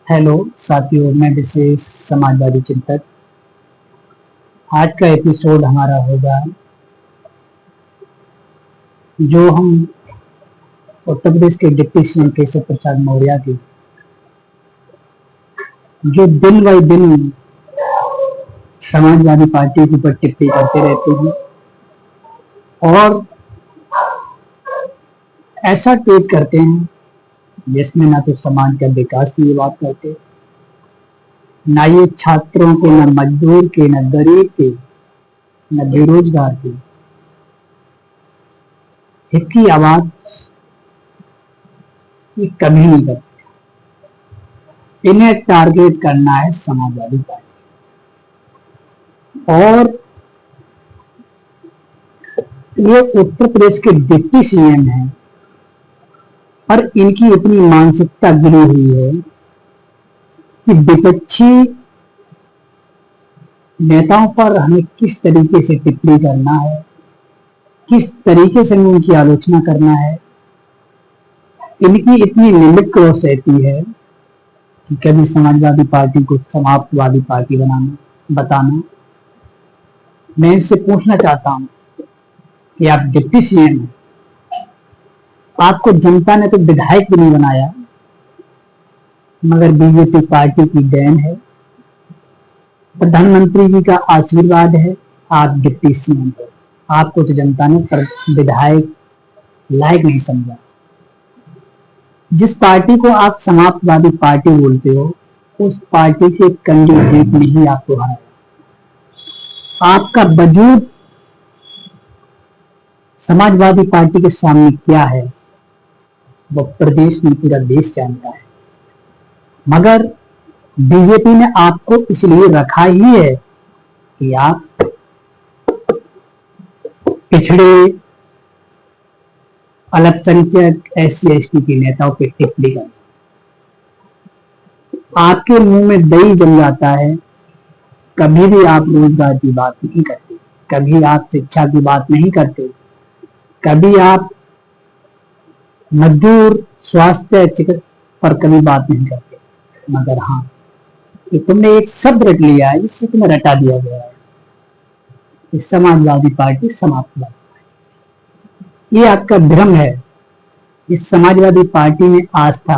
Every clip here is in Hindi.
हेलो साथियों, मैं विशेष समाजवादी चिंतक। आज का एपिसोड हमारा होगा जो हम उत्तर प्रदेश के डिप्टी सीएम केशव प्रसाद मौर्य की जो दिन बाई दिन समाजवादी पार्टी के ऊपर टिप्पणी करते रहते हैं और ऐसा ट्वीट करते हैं जिसमें ना तो समाज का विकास की बात करते, ना ये छात्रों के, न मजदूर के, न गरीब के, न बेरोजगार के हित की आवाज ये कभी नहीं करते। इन्हें टारगेट करना है समाजवादी पार्टी। और ये उत्तर प्रदेश के डिप्टी सीएम हैं और इनकी इतनी मानसिकता गिरी हुई है कि विपक्षी नेताओं पर हमें किस तरीके से टिप्पणी करना है, किस तरीके से उनकी आलोचना करना है। इनकी इतनी लिमिट क्रॉस रहती है कि कभी समाजवादी पार्टी को समाप्तवादी पार्टी बताना। मैं इनसे पूछना चाहता हूं कि आप डिप्टी सीएम हैं, आपको जनता ने तो विधायक भी नहीं बनाया, मगर बीजेपी पार्टी की देन है, प्रधानमंत्री जी का आशीर्वाद है, आप डिप्टी सीएम हो। आपको तो जनता ने विधायक लायक नहीं समझा। जिस पार्टी को आप समाप्तवादी पार्टी बोलते हो, उस पार्टी के कैंडिडेट ने ही आपको हराया। आपका वजूद समाजवादी पार्टी के सामने क्या है वो प्रदेश में पूरा देश जानता है, मगर बीजेपी ने आपको इसलिए रखा ही है कि आप पिछड़े, अल्पसंख्यक, SC ST के नेताओं पे टिप्पणी कर। आपके मुंह में दही जम जाता है। कभी भी आप रोजगार की बात नहीं करते, कभी आप शिक्षा की बात नहीं करते, कभी आप मजदूर, स्वास्थ्य, चिकित्सा पर कभी बात नहीं करते। मगर हाँ, कि तुमने एक शब्द रट लिया है जिससे तुम्हें रटा दिया गया है, इस समाजवादी पार्टी समाप्तवादी। ये आपका भ्रम है। इस समाजवादी पार्टी में आस्था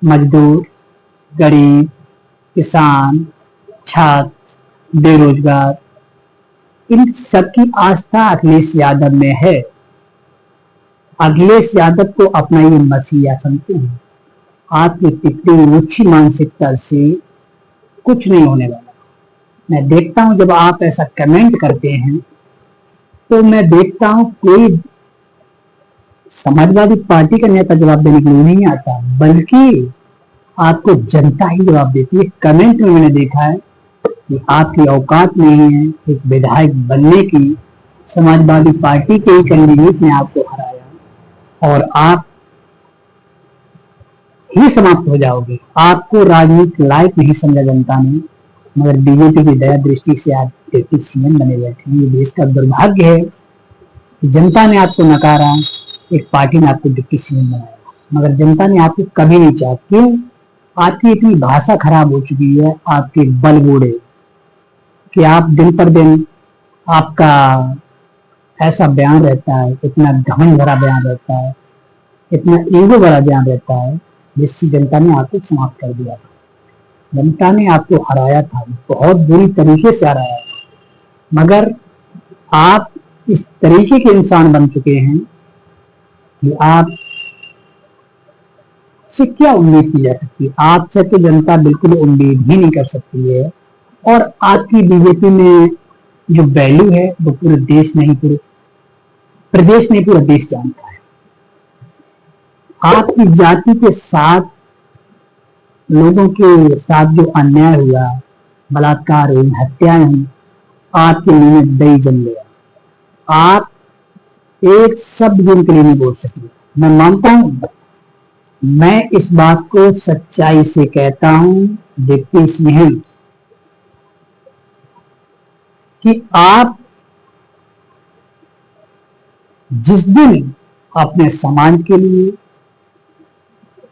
मजदूर, गरीब, किसान, छात्र, बेरोजगार, इन सबकी आस्था अखिलेश यादव में है। अखिलेश यादव को अपना ये मसीहा समझते हैं। आपकी टिप्पणी ऊंची मानसिकता से कुछ नहीं होने वाला। मैं देखता हूं जब आप ऐसा कमेंट करते हैं तो मैं देखता हूं कोई समाजवादी पार्टी का नेता जवाब देने के लिए नहीं आता, बल्कि आपको जनता ही जवाब देती है। कमेंट में मैंने देखा है कि आपकी औकात नहीं है एक विधायक बनने की। समाजवादी पार्टी के ही कैंडिडेट ने आपको हराया और आप ही समाप्त हो जाओगे। आपको राजनीति लायक नहीं समझा जनता ने, मगर बीजेपी की दया दृष्टि से आप डिप्टी सीएम बने बैठे हैं। ये देश का दुर्भाग्य है कि जनता ने आपको नकारा, एक पार्टी ने आपको डिप्टी सीएम बनाया, मगर जनता ने आपको कभी नहीं चाहा। क्यों? आपकी इतनी भाषा खराब हो चुकी है, आपके बलबूड़े, कि आप दिन पर दिन आपका ऐसा बयान रहता है, इतना घमंड भरा बयान रहता है, इतना ईगो भरा बयान रहता है, जिससे जनता ने आपको समाप्त कर दिया था। जनता ने आपको हराया था, बहुत बुरी तरीके से हराया था, मगर आप इस तरीके के इंसान बन चुके हैं कि आप से क्या उम्मीद की जा सकती है। आपसे तो जनता बिल्कुल उम्मीद ही नहीं कर सकती है। और आपकी बीजेपी में जो वैल्यू है वो पूरे देश नहीं, पूरे प्रदेश नहीं, पूरा देश जानता है। आपकी जाति के साथ लोगों के साथ जो अन्याय हुआ, बलात्कार हुई, हत्याएं हुई, आपके मुंह में दही जम गया। आप एक शब्द भी उनके लिए नहीं बोल सके। मैं मानता हूं, मैं इस बात को सच्चाई से कहता हूं डिप्टी सीएम, कि आप जिस दिन अपने समाज के लिए,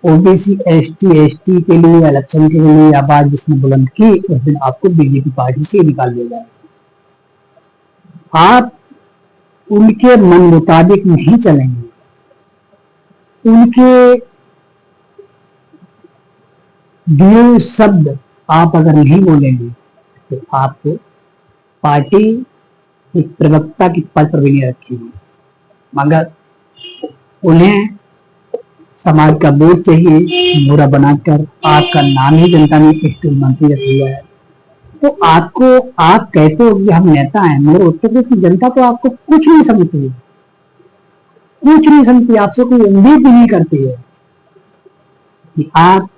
ओबीसी एसटी के लिए इलेक्शन के लिए आवाज जिसने बुलंद की, उस दिन आपको बीजेपी पार्टी से निकाल दिया जाए। आप उनके मन मुताबिक नहीं चलेंगे, उनके दिए शब्द आप अगर नहीं बोलेंगे तो आपको पार्टी एक प्रवक्ता की पद पर भी नहीं रखेगी। मगर उन्हें समाज का बोझ चाहिए, बुरा बनाकर आपका नाम ही जनता ने स्कूल मंत्री रख लिया है। तो आपको, आप कहते हो कि हम नेता हैं, मगर उत्तर प्रदेश की जनता तो आपको कुछ नहीं समझती है, कुछ नहीं समझती, आपसे कोई उम्मीद भी नहीं करती है कि आप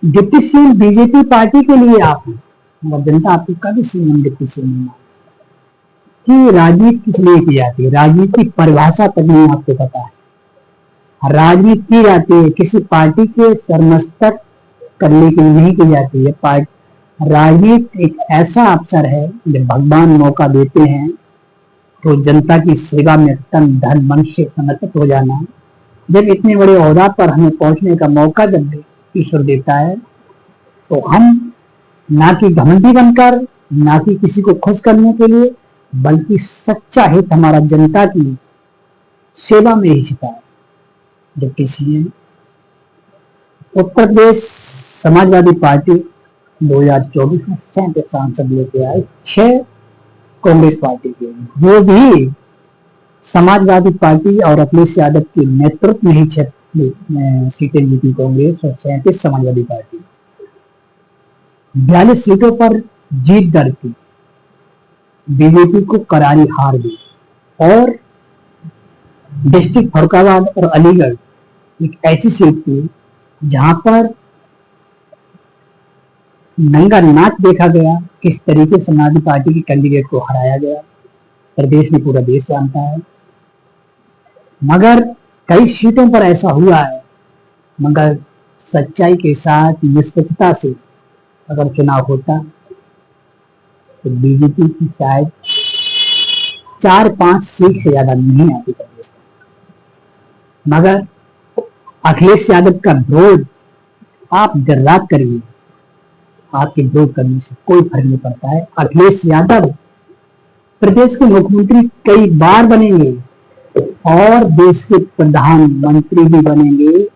डिप्टी सीएम बीजेपी पार्टी के लिए आप हैं। मगर जनता आपको कभी सीएम डिप्टी सीएम नहीं मानती कि राजनीति किस लिए की जाती है, राजनीति की परिभाषा तक नहीं आपको पता है। राजनीति की जाती है किसी पार्टी के सरमस्तक करने के लिए नहीं की जाती है। राजनीति एक ऐसा अवसर है जब भगवान मौका देते हैं तो जनता की सेवा में तन धन मन से समर्पित हो जाना, जब इतने बड़े ओहदा पर हमें पहुंचने का मौका जब ईश्वर देता है तो हम ना कि घमंडी बनकर, ना कि किसी को खुश करने के लिए, बल्कि सच्चा हित हमारा जनता की सेवा में ही छिपा है। Deputy CM Uttar Pradesh Samajwadi party 2024 में 37 सांसद लेके आए, 6 कांग्रेस पार्टी के, जो भी समाजवादी पार्टी और अखिलेश यादव के नेतृत्व में ही 6 सीटें जीती कांग्रेस और 37 समाजवादी पार्टी। 42 सीटों पर जीत दर्ज की, बीजेपी को करारी हार दी। और डिस्ट्रिक्ट फरुखाबाद और अलीगढ़ एक ऐसी सीट थी जहां पर नंगा नाच देखा गया, किस तरीके से समाजवादी पार्टी के कैंडिडेट को हराया गया, प्रदेश में पूरा देश जानता है। मगर कई सीटों पर ऐसा हुआ है, मगर सच्चाई के साथ निष्पक्षता से अगर चुनाव होता तो बीजेपी की शायद 4-5 सीट से ज्यादा नहीं आती प्रदेश में। मगर अखिलेश यादव का विरोध आप दिन रात करिए, आपके विरोध करने से कोई फर्क नहीं पड़ता है। अखिलेश यादव प्रदेश के मुख्यमंत्री कई बार बनेंगे और देश के प्रधानमंत्री भी बनेंगे।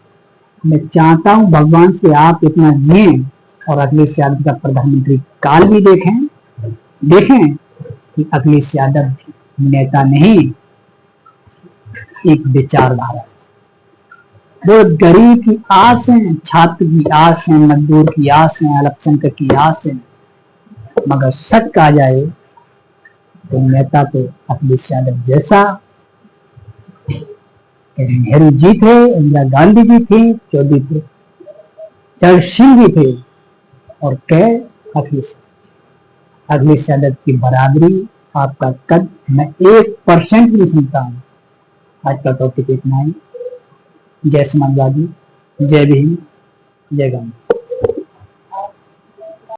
मैं चाहता हूं भगवान से आप इतना जिए और अखिलेश यादव का प्रधानमंत्री काल भी देखें कि अखिलेश यादव नेता नहीं, एक विचारधारा। वो गरीब की आस है, छात्र की आस है, मजदूर की आस है, अल्पसंख्यक की आस है। मगर सच कहा जाए तो नेता तो अखिलेश यादव जैसा नेहरू जी थे, इंदिरा गांधी जी थी, चौधरी सिंह जी थे, और कई अखिलेश यादव की बराबरी आपका कद मैं 1% भी सुनता हूँ। आज का टॉपिक इतना ही। जय समाजवादी, जय भीम, जय गांधी।